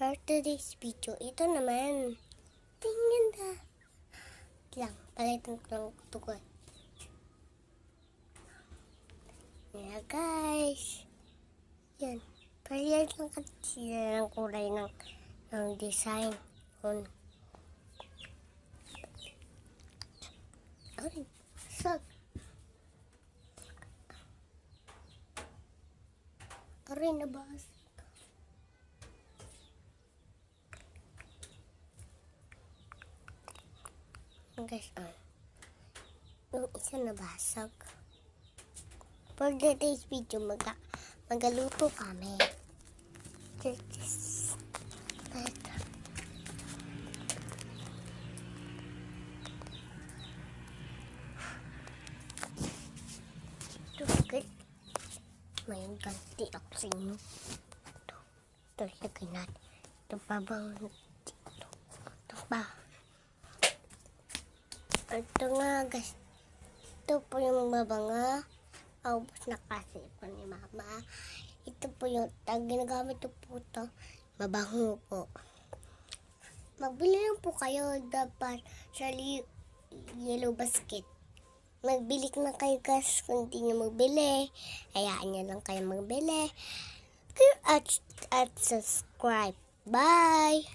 For today's video, ito naman. Tingnan na. Lang, palitan ko lang ito ko. Yeah, guys. Yan. Palitan lang kasi ng kulay ng design. Ay, sak. Aray, nabas. Guys, yung isa nabasag. For today's video, magaluto kami. Ito. Good. May ganti ako sa inyo. Ito, lagay natin. Ito pa bang dito? Ito pa. Ito nga guys. Ito po yung mabanga. Aubos na kasi po ni mama. Ito po yung ginagamit po ito. Mabango po. Magbili lang po kayo dapat sa yellow basket. Magbili na kayo guys kung hindi nyo magbili. Hayaan nyo lang kayo magbili. At subscribe. Bye!